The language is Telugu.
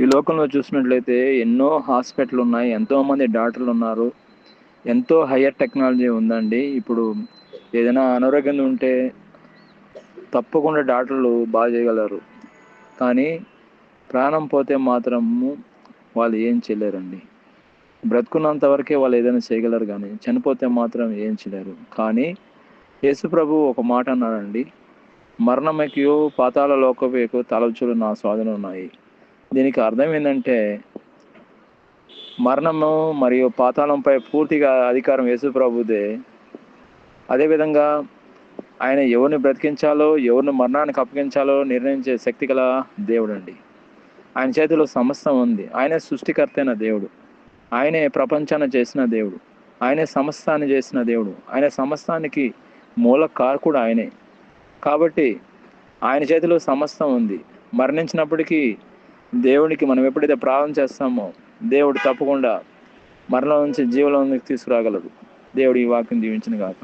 ఈ లోకంలో చూసినట్లయితే ఎన్నో హాస్పిటల్ ఉన్నాయి, ఎంతోమంది డాక్టర్లు ఉన్నారు, ఎంతో హయ్యర్ టెక్నాలజీ ఉందండి. ఇప్పుడు ఏదైనా అనారోగ్యం ఉంటే తప్పకుండా డాక్టర్లు బాగా చేయగలరు. కానీ ప్రాణం పోతే మాత్రము వాళ్ళు ఏం చేయలేరండి. బ్రతుకున్నంత వరకే వాళ్ళు ఏదైనా చేయగలరు, కానీ చనిపోతే మాత్రం ఏం చేయలేరు. కానీ యేసు ప్రభు ఒక మాట అన్నాడండి, మరణమకియో పాతాళ లోకవేకు తలచులు నా స్వాధీనం ఉన్నాయి. దీనికి అర్థం ఏంటంటే మరణము మరియు పాతాళంపై పూర్తిగా అధికారం యేసు ప్రభుదే. అదేవిధంగా ఆయన ఎవరిని బ్రతికించాలో ఎవరిని మరణానికి అప్పగించాలో నిర్ణయించే శక్తి గల దేవుడు అండి. ఆయన చేతిలో సమస్తం ఉంది. ఆయనే సృష్టికర్త అయిన దేవుడు, ఆయనే ప్రపంచాన్ని చేసిన దేవుడు, ఆయనే సమస్తాన్ని చేసిన దేవుడు, ఆయన సమస్తానికి మూల కారకుడు ఆయనే. కాబట్టి ఆయన చేతిలో సమస్తం ఉంది. మరణించినప్పటికీ దేవునికి మనం ఎప్పుడైతే ప్రార్థన చేస్తామో దేవుడు తప్పకుండా మరణం నుంచి జీవంలోకి తీసుకురాగలడు. దేవుడు ఈ వాక్యం దీవించిన గాక.